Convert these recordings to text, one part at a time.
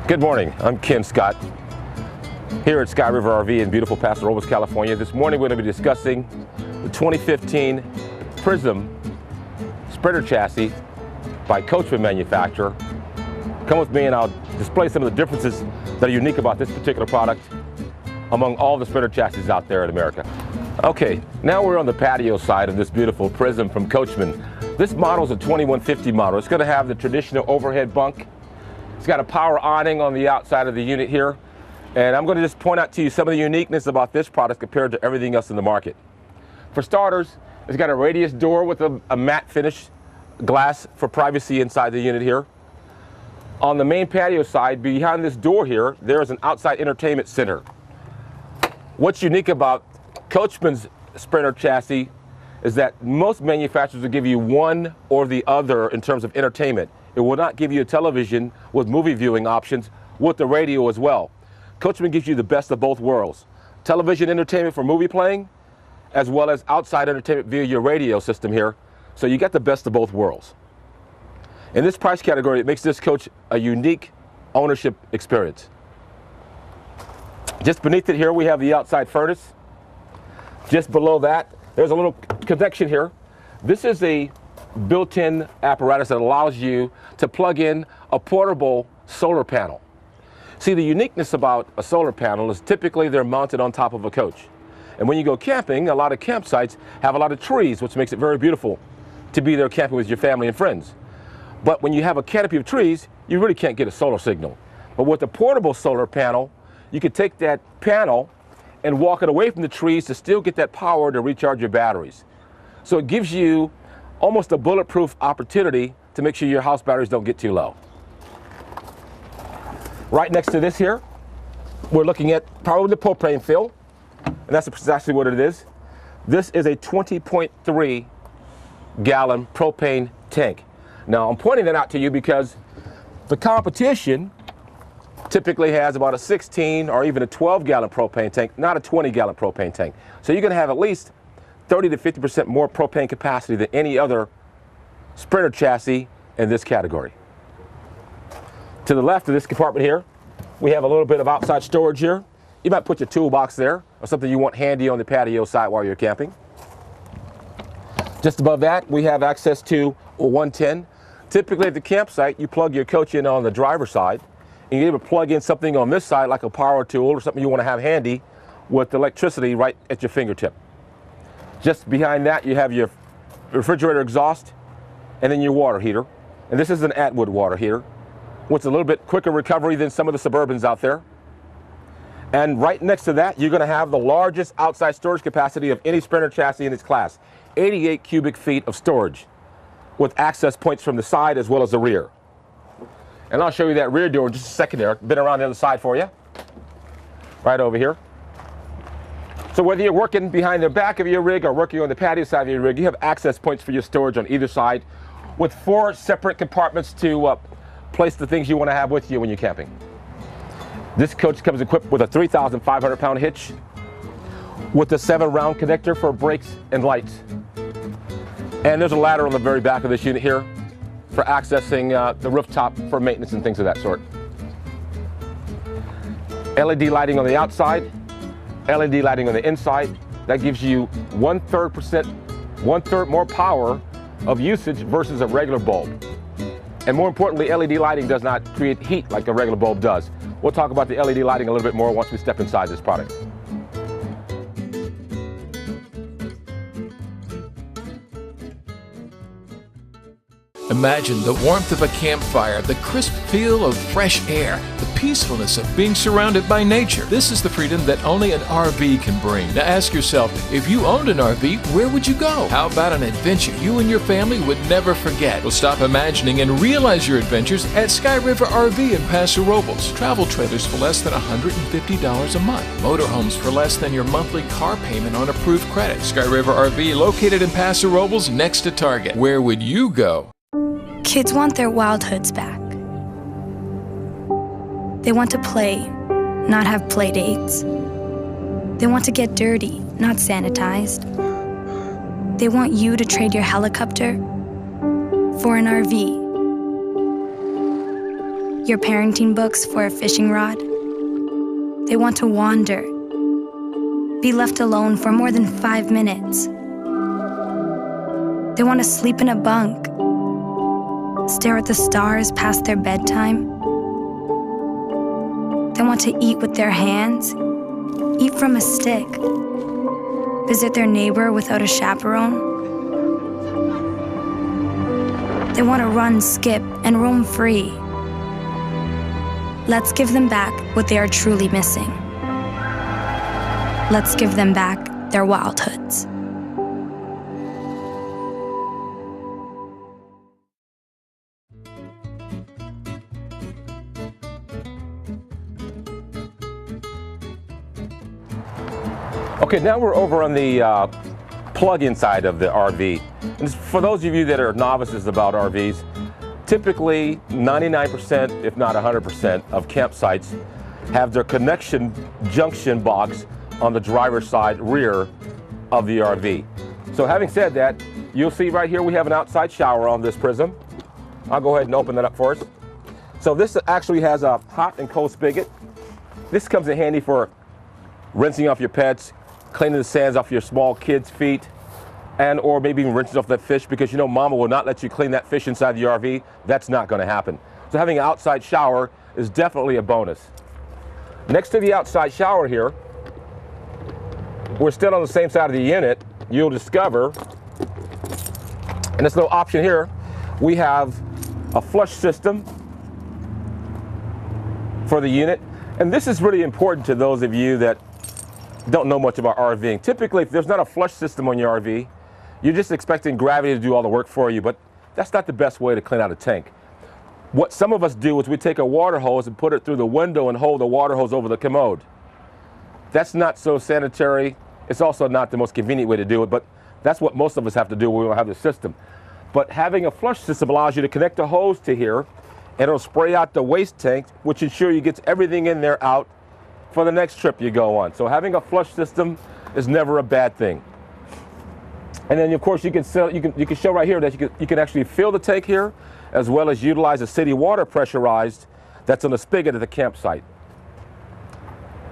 Good morning, I'm Ken Scott here at Sky River RV in beautiful Paso Robles, California. This morning we're going to be discussing the 2015 Prism Sprinter chassis by Coachmen manufacturer. Come with me and I'll display some of the differences that are unique about this particular product among all the Sprinter chassis out there in America. Okay, now we're on the patio side of this beautiful Prism from Coachmen. This model is a 2150 model. It's going to have the traditional overhead bunk. It's got a power awning on the outside of the unit here. And I'm going to just point out to you some of the uniqueness about this product compared to everything else in the market. For starters, it's got a radius door with a matte finish glass for privacy inside the unit here. On the main patio side, behind this door here, there is an outside entertainment center. What's unique about Coachmen's Sprinter chassis is that most manufacturers will give you one or the other in terms of entertainment. It will not give you a television with movie viewing options with the radio as well. Coachmen gives you the best of both worlds. Television entertainment for movie playing, as well as outside entertainment via your radio system here. So you get the best of both worlds. In this price category, it makes this coach a unique ownership experience. Just beneath it here, we have the outside furnace. Just below that, there's a little connection here. This is a built-in apparatus that allows you to plug in a portable solar panel. See, the uniqueness about a solar panel is typically they're mounted on top of a coach. And when you go camping, a lot of campsites have a lot of trees, which makes it very beautiful to be there camping with your family and friends. But when you have a canopy of trees, you really can't get a solar signal. But with a portable solar panel, you can take that panel and walk it away from the trees to still get that power to recharge your batteries. So it gives you almost a bulletproof opportunity to make sure your house batteries don't get too low. Right next to this here, we're looking at probably the propane fill, and that's precisely what it is. This is a 20.3 gallon propane tank. Now I'm pointing that out to you because the competition typically has about a 16 or even a 12 gallon propane tank, not a 20 gallon propane tank. So you're going to have at least 30 to 50% more propane capacity than any other Sprinter chassis in this category. To the left of this compartment here, we have a little bit of outside storage here. You might put your toolbox there or something you want handy on the patio side while you're camping. Just above that, we have access to a 110. Typically at the campsite, you plug your coach in on the driver's side, and you're able to plug in something on this side like a power tool or something you want to have handy with electricity right at your fingertip. Just behind that, you have your refrigerator exhaust and then your water heater. And this is an Atwood water heater, which is a little bit quicker recovery than some of the Suburbans out there. And right next to that, you're going to have the largest outside storage capacity of any Sprinter chassis in its class, 88 cubic feet of storage with access points from the side as well as the rear. And I'll show you that rear door in just a second there. Been around the other side for you. Right over here. So whether you're working behind the back of your rig or working on the patio side of your rig, you have access points for your storage on either side with 4 separate compartments to place the things you want to have with you when you're camping. This coach comes equipped with a 3,500 pound hitch with a 7-round connector for brakes and lights. And there's a ladder on the very back of this unit here for accessing the rooftop for maintenance and things of that sort. LED lighting on the outside, LED lighting on the inside. That gives you 1/3 more power of usage versus a regular bulb. And more importantly, LED lighting does not create heat like a regular bulb does. We'll talk about the LED lighting a little bit more once we step inside this product. Imagine the warmth of a campfire, the crisp feel of fresh air, the peacefulness of being surrounded by nature. This is the freedom that only an RV can bring. Now ask yourself, if you owned an RV, where would you go? How about an adventure you and your family would never forget? Well, stop imagining and realize your adventures at Sky River RV in Paso Robles. Travel trailers for less than $150 a month. Motorhomes for less than your monthly car payment on approved credit. Sky River RV located in Paso Robles next to Target. Where would you go? Kids want their wildhoods back. They want to play, not have play dates. They want to get dirty, not sanitized. They want you to trade your helicopter for an RV. your parenting books for a fishing rod. They want to wander, be left alone for more than 5 minutes. They want to sleep in a bunk, stare at the stars past their bedtime. They want to eat with their hands, eat from a stick, visit their neighbor without a chaperone. They want to run, skip, and roam free. Let's give them back what they are truly missing. Let's give them back their wildhoods. Okay, now we're over on the plug-in side of the RV. And for those of you that are novices about RVs, typically 99%, if not 100%, of campsites have their connection junction box on the driver's side rear of the RV. So having said that, you'll see right here we have an outside shower on this Prism. I'll go ahead and open that up for us. So this actually has a hot and cold spigot. This comes in handy for rinsing off your pets, cleaning the sands off your small kids' feet, and or maybe even rinsing off that fish, because you know mama will not let you clean that fish inside the RV. That's not going to happen. So having an outside shower is definitely a bonus. Next to the outside shower here, we're still on the same side of the unit, you'll discover, and this little option here, we have a flush system for the unit. And this is really important to those of you that don't know much about RVing. Typically, if there's not a flush system on your RV, you're just expecting gravity to do all the work for you, but that's not the best way to clean out a tank. What some of us do is we take a water hose and put it through the window and hold the water hose over the commode. That's not so sanitary. It's also not the most convenient way to do it, but that's what most of us have to do when we don't have the system. But having a flush system allows you to connect the hose to here, and it'll spray out the waste tank, which ensures you get everything in there out for the next trip you go on. So having a flush system is never a bad thing. And then of course you can show right here that you can actually fill the tank here, as well as utilize the city water pressurized that's on the spigot at the campsite.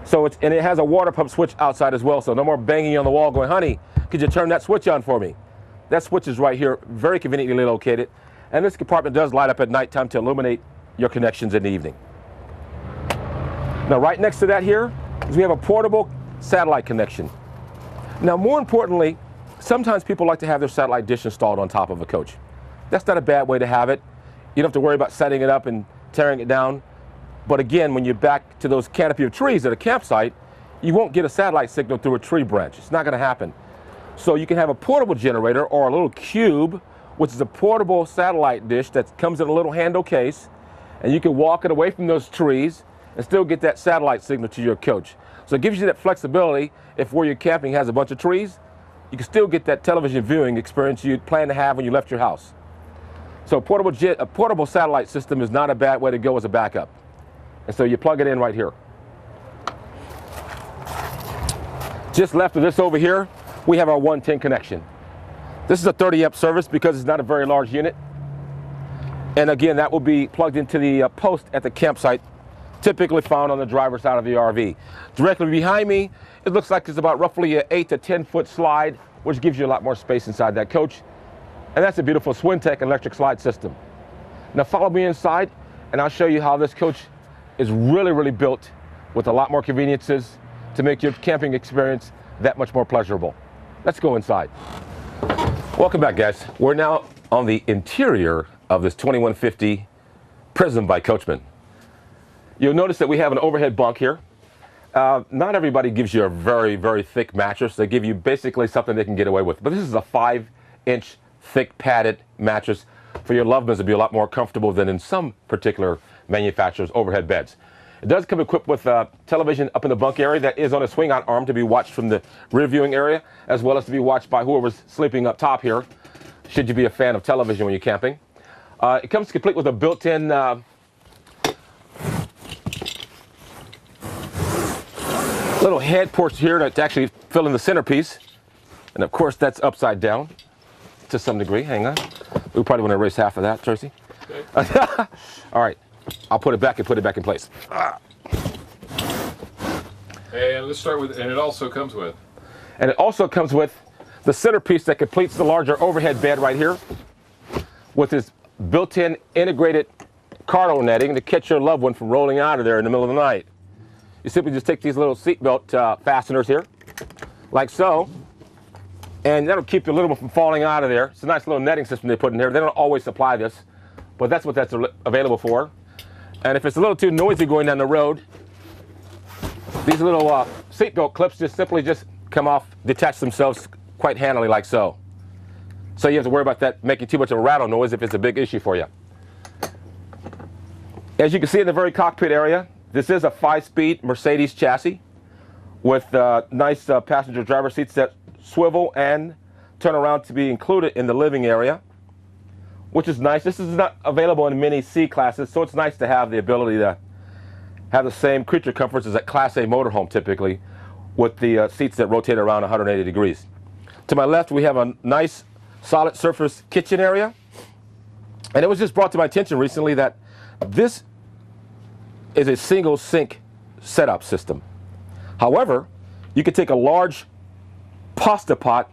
So it has a water pump switch outside as well, so no more banging on the wall going, honey, could you turn that switch on for me? That switch is right here, very conveniently located. And this compartment does light up at nighttime to illuminate your connections in the evening. Now right next to that here is we have a portable satellite connection. Now more importantly, sometimes people like to have their satellite dish installed on top of a coach. That's not a bad way to have it. You don't have to worry about setting it up and tearing it down. But again, when you're back to those canopy of trees at a campsite, you won't get a satellite signal through a tree branch. It's not going to happen. So you can have a portable generator or a little cube, which is a portable satellite dish that comes in a little handle case, and you can walk it away from those trees and still get that satellite signal to your coach. So it gives you that flexibility. If where you're camping has a bunch of trees, you can still get that television viewing experience you planned to have when you left your house. So a portable satellite system is not a bad way to go as a backup. And so you plug it in right here. Just left of this over here, we have our 110 connection. This is a 30 amp service because it's not a very large unit. And again, that will be plugged into the post at the campsite, typically found on the driver's side of the RV. Directly behind me, it looks like it's about roughly an 8 to 10 foot slide, which gives you a lot more space inside that coach. And that's a beautiful Swintech electric slide system. Now follow me inside and I'll show you how this coach is really built with a lot more conveniences to make your camping experience that much more pleasurable. Let's go inside. Welcome back, guys. We're now on the interior of this 2150 Prism by Coachmen. You'll notice that we have an overhead bunk here. Not everybody gives you a very thick mattress. They give you basically something they can get away with. But this is a 5-inch thick padded mattress for your loved ones to be a lot more comfortable than in some particular manufacturers' overhead beds. It does come equipped with a television up in the bunk area that is on a swing-out arm to be watched from the rear viewing area, as well as to be watched by whoever's sleeping up top here, should you be a fan of television when you're camping. It comes complete with a built-in little head porch here to actually fill in the centerpiece. And of course, that's upside down to some degree. Hang on. We probably want to erase half of that, Tracy. Okay. All right. I'll put it back and put it back in place. And let's start with, and it also comes with? And it also comes with the centerpiece that completes the larger overhead bed right here with this built-in integrated cargo netting to catch your loved one from rolling out of there in the middle of the night. You simply just take these little seatbelt fasteners here, like so, and that'll keep your little one from falling out of there. It's a nice little netting system they put in here. They don't always supply this, but that's what that's available for. And if it's a little too noisy going down the road, these little seatbelt clips just simply come off, detach themselves quite handily like so. So you have to worry about that making too much of a rattle noise if it's a big issue for you. As you can see in the very cockpit area, this is a 5-speed Mercedes chassis with nice passenger driver seats that swivel and turn around to be included in the living area, which is nice. This is not available in many C classes, so it's nice to have the ability to have the same creature comforts as a Class A motorhome typically, with the seats that rotate around 180 degrees. To my left, we have a nice solid surface kitchen area. And it was just brought to my attention recently that this is a single sink setup system. However, you could take a large pasta pot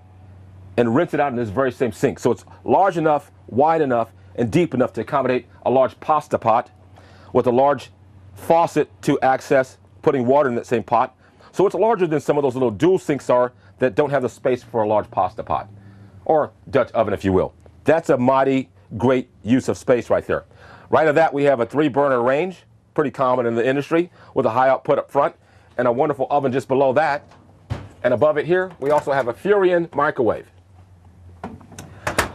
and rinse it out in this very same sink. So it's large enough, wide enough, and deep enough to accommodate a large pasta pot with a large faucet to access putting water in that same pot. So it's larger than some of those little dual sinks are that don't have the space for a large pasta pot, or Dutch oven, if you will. That's a mighty great use of space right there. Right of that, we have a 3-burner range, pretty common in the industry, with a high output up front, and a wonderful oven just below that. And above it here, we also have a Furion microwave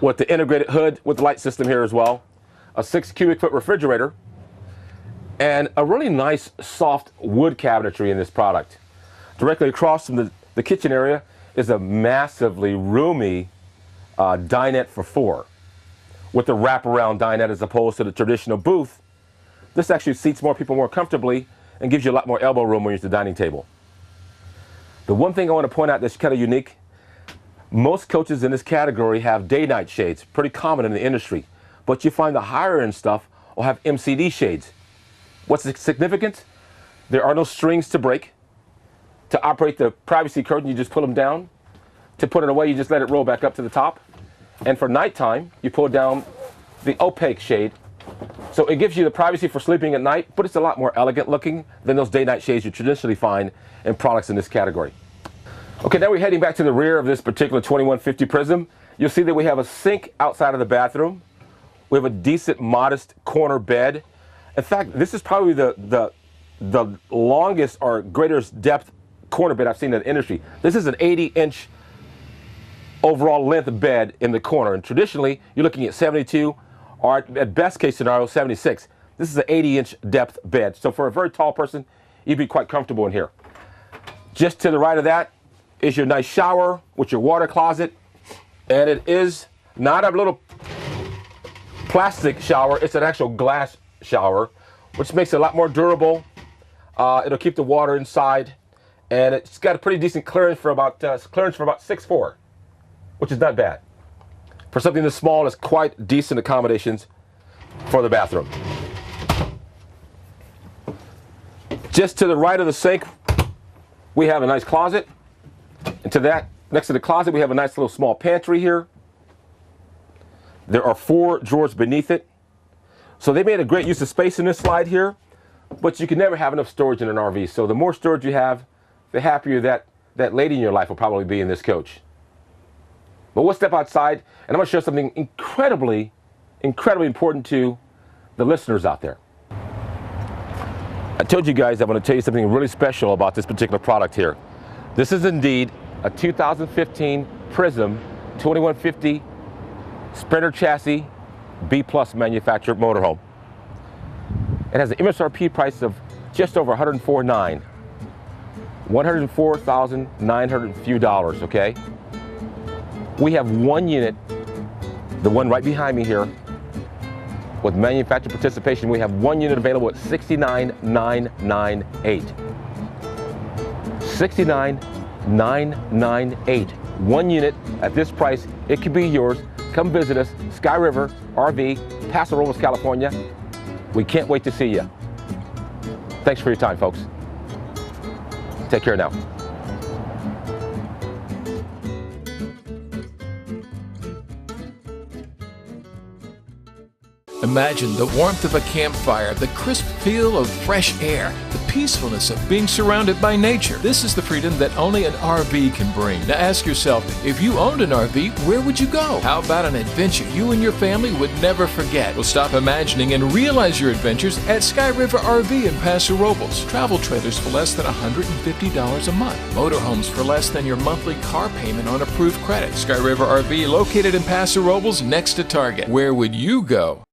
with the integrated hood with the light system here as well, a 6 cubic foot refrigerator, and a really nice soft wood cabinetry in this product. Directly across from the kitchen area is a massively roomy dinette for 4 with the wraparound dinette as opposed to the traditional booth. This actually seats more people more comfortably and gives you a lot more elbow room when you're at the dining table. The one thing I want to point out that's kind of unique, most coaches in this category have day-night shades, pretty common in the industry, but you find the higher end stuff will have MCD shades. What's significant? There are no strings to break. To operate the privacy curtain, you just pull them down. To put it away, you just let it roll back up to the top. And for nighttime, you pull down the opaque shade. So it gives you the privacy for sleeping at night, but it's a lot more elegant looking than those day-night shades you traditionally find in products in this category. Okay, now we're heading back to the rear of this particular 2150 Prism. You'll see that we have a sink outside of the bathroom. We have a decent, modest corner bed. In fact, this is probably the longest or greatest depth corner bed I've seen in the industry. This is an 80-inch overall length bed in the corner, and traditionally you're looking at 72 or at best case scenario 76. This is an 80-inch depth bed, so for a very tall person you'd be quite comfortable in here. Just to the right of that is your nice shower with your water closet, and it is not a little plastic shower, it's an actual glass shower, which makes it a lot more durable. It'll keep the water inside, and it's got a pretty decent clearance for about 6'4", which is not bad. For something this small, it's quite decent accommodations for the bathroom. Just to the right of the sink, we have a nice closet. And to that, next to the closet, we have a nice little small pantry here. There are 4 drawers beneath it. So they made a great use of space in this slide here, but you can never have enough storage in an RV. So the more storage you have, the happier that lady in your life will probably be in this coach. But we'll step outside, and I'm going to show something incredibly important to the listeners out there. I told you guys I'm going to tell you something really special about this particular product here. This is indeed a 2015 Prism 2150 Sprinter chassis B+ manufactured motorhome. It has an MSRP price of just over $104,900, $104,900 few dollars, okay? We have one unit, the one right behind me here, with manufacturer participation. We have one unit available at $69,998. $69,998. One unit at this price. It could be yours. Come visit us, Sky River RV, Paso Robles, California. We can't wait to see you. Thanks for your time, folks. Take care now. Imagine the warmth of a campfire, the crisp feel of fresh air, the peacefulness of being surrounded by nature. This is the freedom that only an RV can bring. Now ask yourself, if you owned an RV, where would you go? How about an adventure you and your family would never forget? Well, stop imagining and realize your adventures at Sky River RV in Paso Robles. Travel trailers for less than $150 a month. Motorhomes for less than your monthly car payment on approved credit. Sky River RV located in Paso Robles next to Target. Where would you go?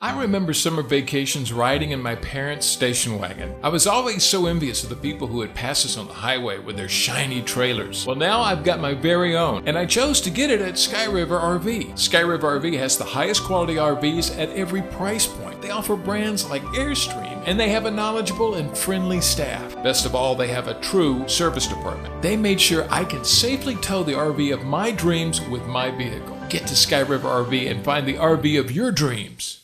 I remember summer vacations riding in my parents' station wagon. I was always so envious of the people who would pass us on the highway with their shiny trailers. Well, now I've got my very own, and I chose to get it at Sky River RV. Sky River RV has the highest quality RVs at every price point. They offer brands like Airstream, and they have a knowledgeable and friendly staff. Best of all, they have a true service department. They made sure I could safely tow the RV of my dreams with my vehicle. Get to Sky River RV and find the RV of your dreams.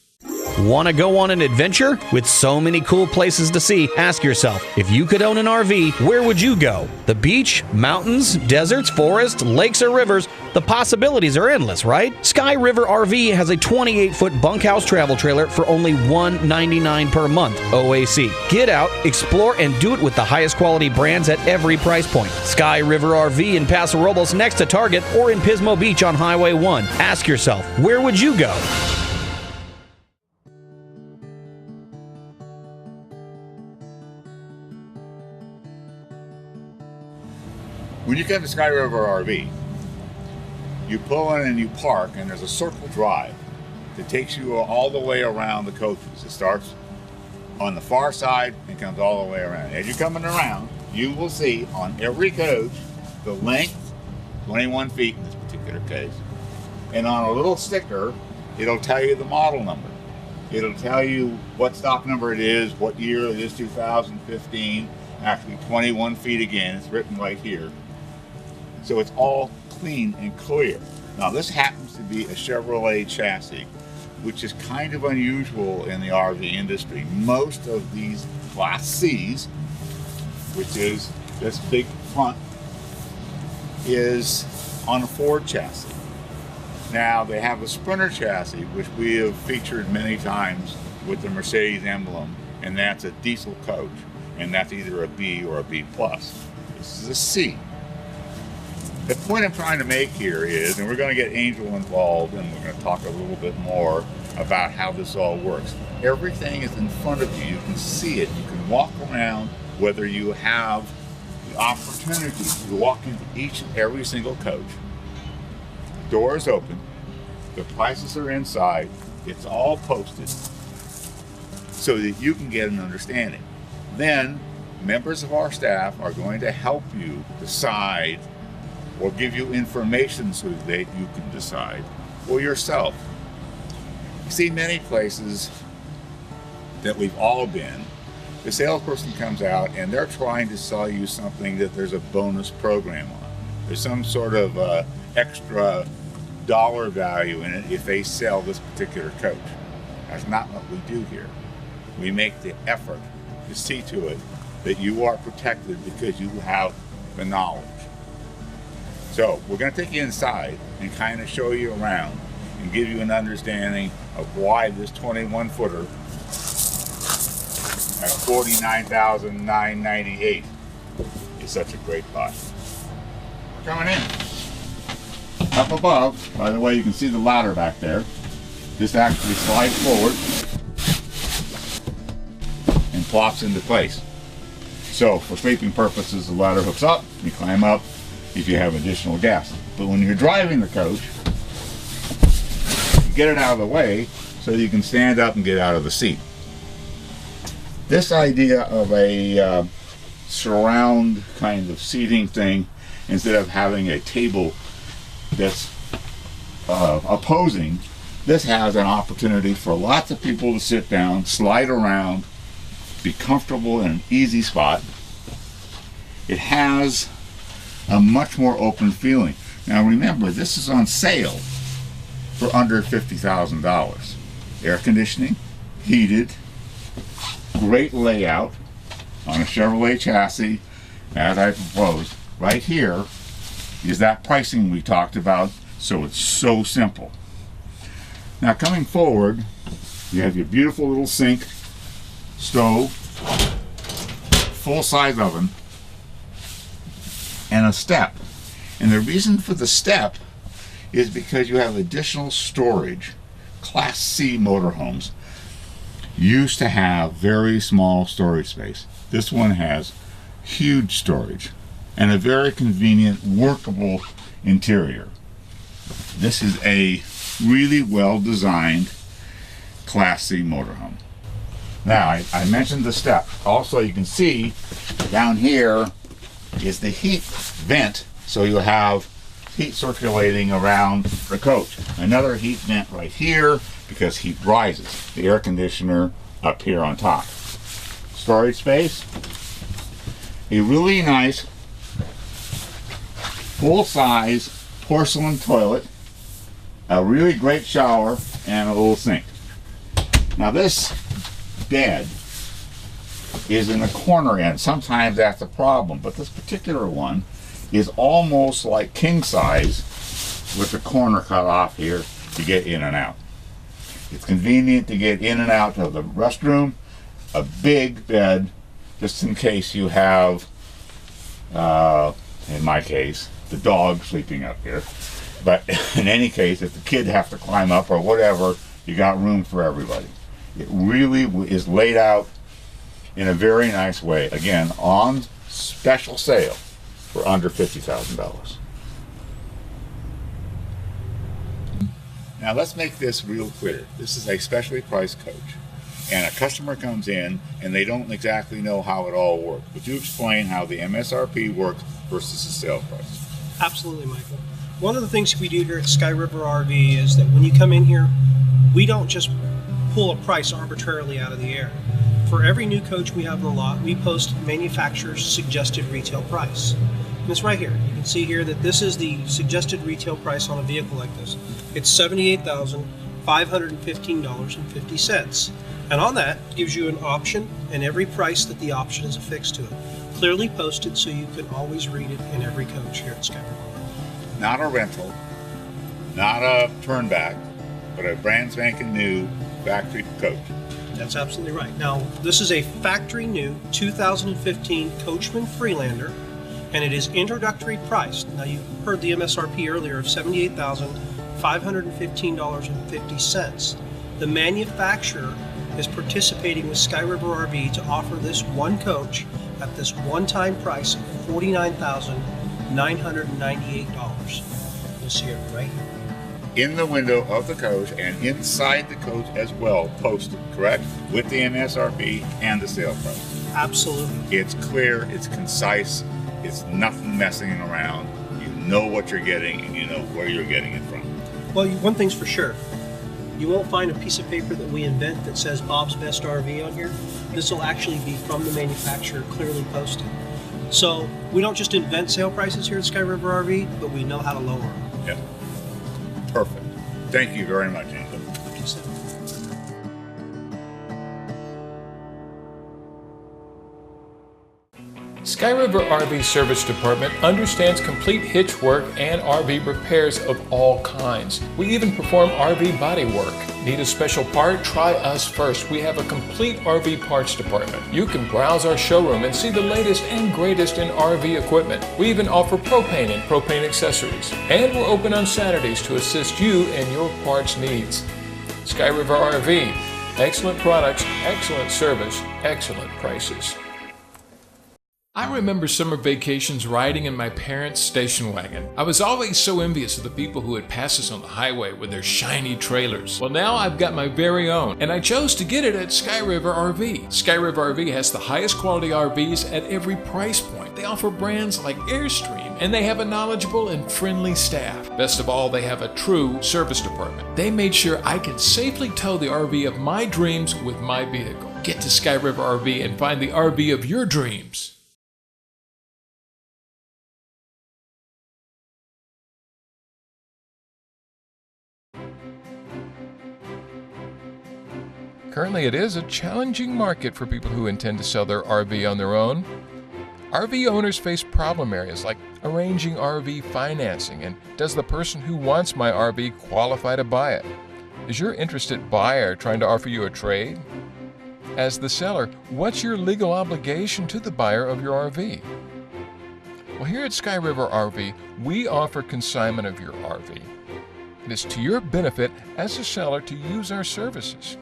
Want to go on an adventure? With so many cool places to see, ask yourself, if you could own an RV, where would you go? The beach, mountains, deserts, forests, lakes, or rivers? The possibilities are endless, right? Sky River RV has a 28-foot bunkhouse travel trailer for only $199 per month, OAC. Get out, explore, and do it with the highest quality brands at every price point. Sky River RV in Paso Robles next to Target or in Pismo Beach on Highway 1. Ask yourself, where would you go? When you come to Sky River RV, you pull in and you park, and there's a circle drive that takes you all the way around the coaches. It starts on the far side and comes all the way around. As you're coming around, you will see on every coach the length, 21 feet in this particular case, and on a little sticker, it'll tell you the model number. It'll tell you what stock number it is, what year it is, 2015, actually 21 feet again, it's written right here. So it's all clean and clear. Now this happens to be a Chevrolet chassis, which is kind of unusual in the RV industry. Most of these Class C's, which is this big front, is on a Ford chassis. Now they have a Sprinter chassis, which we have featured many times with the Mercedes emblem, and that's a diesel coach, and that's either a B or a B+. This is a C. The point I'm trying to make here is, and we're going to get Angel involved, and we're going to talk a little bit more about how this all works. Everything is in front of you. You can see it. You can walk around, whether you have the opportunity to walk into each and every single coach. The door is open. The prices are inside. It's all posted so that you can get an understanding. Then, members of our staff are going to help you decide or give you information so that you can decide for yourself. You see, many places that we've all been, the salesperson comes out and they're trying to sell you something that there's a bonus program on. There's some sort of extra dollar value in it if they sell this particular coach. That's not what we do here. We make the effort to see to it that you are protected because you have the knowledge. So we're going to take you inside and kind of show you around and give you an understanding of why this 21-footer at $49,998 is such a great buy. We're coming in. Up above, by the way, you can see the ladder back there. This actually slides forward and plops into place. So for sleeping purposes, the ladder hooks up, you climb up if you have additional gas. But when you're driving the coach, you get it out of the way so you can stand up and get out of the seat. This idea of a surround kind of seating thing, instead of having a table that's opposing, this has an opportunity for lots of people to sit down, slide around, be comfortable in an easy spot. It has a much more open feeling. Now remember, this is on sale for under $50,000. Air conditioning, heated, great layout on a Chevrolet chassis as I proposed. Right here is that pricing we talked about, so it's so simple. Now coming forward, you have your beautiful little sink, stove, full-size oven, and a step. And the reason for the step is because you have additional storage. Class C motorhomes used to have very small storage space. This one has huge storage and a very convenient, workable interior. This is a really well-designed Class C motorhome. Now, I mentioned the step. Also, you can see down here is the heat vent, so you have heat circulating around the coach. Another heat vent right here because heat rises. The air conditioner up here on top. Storage space. A really nice full-size porcelain toilet. A really great shower and a little sink. Now this bed is in the corner end. Sometimes that's a problem, but this particular one is almost like king size with the corner cut off here to get in and out. It's convenient to get in and out of the restroom. A big bed, just in case you have, in my case, the dog sleeping up here. But in any case, if the kid have to climb up or whatever, you got room for everybody. It really is laid out in a very nice way. Again, on special sale for under $50,000. Now let's make this real clear. This is a specially priced coach. And a customer comes in and they don't exactly know how it all works. Would you explain how the MSRP works versus the sale price? Absolutely, Michael. One of the things we do here at Sky River RV is that when you come in here, we don't just pull a price arbitrarily out of the air. For every new coach we have in the lot, we post manufacturer's suggested retail price. And it's right here. You can see here that this is the suggested retail price on a vehicle like this. It's $78,515.50. And on that gives you an option and every price that the option is affixed to it. Clearly posted so you can always read it in every coach here at Sky River. Not a rental, not a turnback, but a brand spanking new factory coach. That's absolutely right. Now, this is a factory new 2015 Coachman Freelander, and it is introductory priced. Now, you heard the MSRP earlier of $78,515.50. The manufacturer is participating with Sky River RV to offer this one coach at this one-time price of $49,998. You'll see it right here. In the window of the coach and inside the coach as well, posted, correct? With the MSRP and the sale price. Absolutely. It's clear, it's concise, it's nothing messing around. You know what you're getting and you know where you're getting it from. Well, one thing's for sure. You won't find a piece of paper that we invent that says Bob's Best RV on here. This will actually be from the manufacturer, clearly posted. So we don't just invent sale prices here at Sky River RV, but we know how to lower them. Yeah. Perfect. Thank you very much, Angel. Thank you, sir. Sky River RV Service Department understands complete hitch work and RV repairs of all kinds. We even perform RV body work. Need a special part? Try us first. We have a complete RV parts department. You can browse our showroom and see the latest and greatest in RV equipment. We even offer propane and propane accessories. And we're open on Saturdays to assist you in your parts needs. Sky River RV. Excellent products, excellent service, excellent prices. I remember summer vacations riding in my parents' station wagon. I was always so envious of the people who would pass us on the highway with their shiny trailers. Well, now I've got my very own, and I chose to get it at Sky River RV. Sky River RV has the highest quality RVs at every price point. They offer brands like Airstream, and they have a knowledgeable and friendly staff. Best of all, they have a true service department. They made sure I could safely tow the RV of my dreams with my vehicle. Get to Sky River RV and find the RV of your dreams. Currently, it is a challenging market for people who intend to sell their RV on their own. RV owners face problem areas like arranging RV financing, and does the person who wants my RV qualify to buy it? Is your interested buyer trying to offer you a trade? As the seller, what's your legal obligation to the buyer of your RV? Well, here at Sky River RV, we offer consignment of your RV. It is to your benefit as a seller to use our services.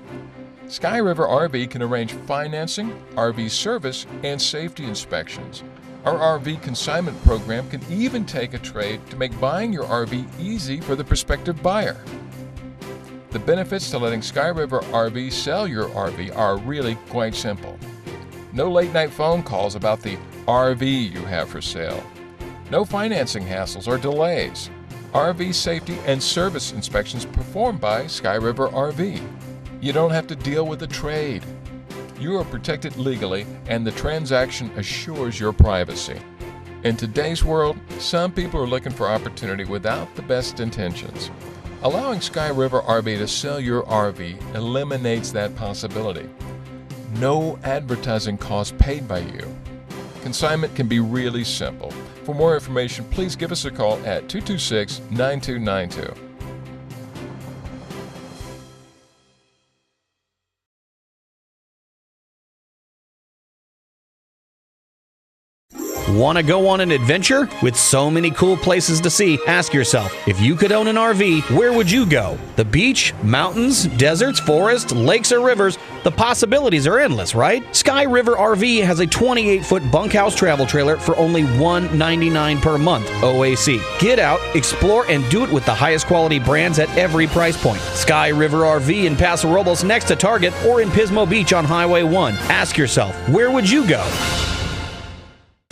Sky River RV can arrange financing, RV service, and safety inspections. Our RV consignment program can even take a trade to make buying your RV easy for the prospective buyer. The benefits to letting Sky River RV sell your RV are really quite simple. No late-night phone calls about the RV you have for sale. No financing hassles or delays. RV safety and service inspections performed by Sky River RV. You don't have to deal with a trade. You are protected legally, and the transaction assures your privacy. In today's world, some people are looking for opportunity without the best intentions. Allowing Sky River RV to sell your RV eliminates that possibility. No advertising costs paid by you. Consignment can be really simple. For more information, please give us a call at 226-9292. Want to go on an adventure? With so many cool places to see, ask yourself, if you could own an RV, where would you go? The beach, mountains, deserts, forests, lakes, or rivers? The possibilities are endless, right? Sky River RV has a 28-foot bunkhouse travel trailer for only $199 per month, OAC. Get out, explore, and do it with the highest quality brands at every price point. Sky River RV in Paso Robles next to Target, or in Pismo Beach on Highway 1. Ask yourself, where would you go?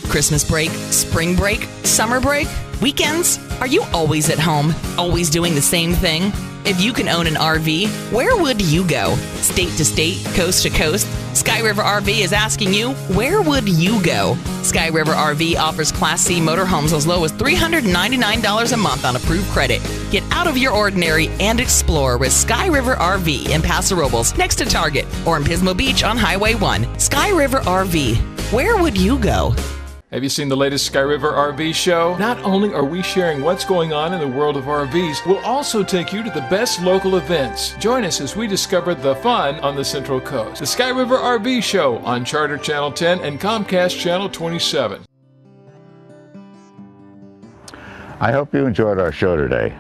Christmas break, spring break, summer break, weekends? Are you always at home, always doing the same thing? If you can own an RV, where would you go? State to state, coast to coast? Sky River RV is asking you, where would you go? Sky River RV offers Class C motorhomes as low as $399 a month on approved credit. Get out of your ordinary and explore with Sky River RV in Paso Robles next to Target, or in Pismo Beach on Highway 1. Sky River RV, where would you go? Have you seen the latest Sky River RV show? Not only are we sharing what's going on in the world of RVs, we'll also take you to the best local events. Join us as we discover the fun on the Central Coast. The Sky River RV show on Charter Channel 10 and Comcast Channel 27. I hope you enjoyed our show today.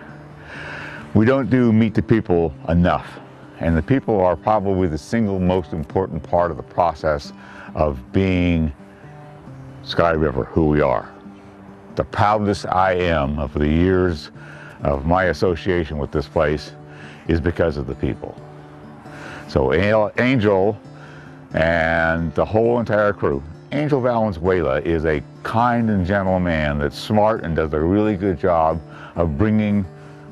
We don't do meet the people enough, and the people are probably the single most important part of the process of being Sky River, who we are. The proudest I am of the years of my association with this place is because of the people. So Angel and the whole entire crew, Angel Valenzuela is a kind and gentle man that's smart and does a really good job of bringing,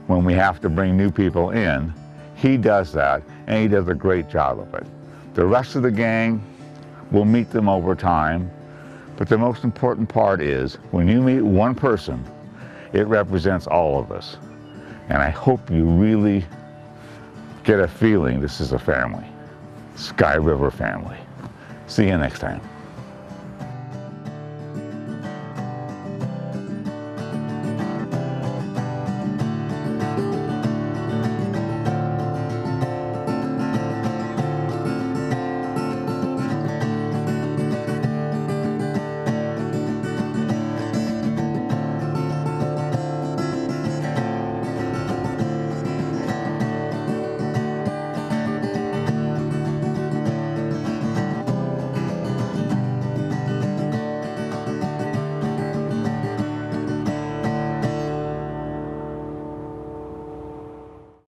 when we have to bring new people in, he does that, and he does a great job of it. The rest of the gang, we'll meet them over time. But the most important part is, when you meet one person, it represents all of us. And I hope you really get a feeling this is a family. Sky River family. See you next time.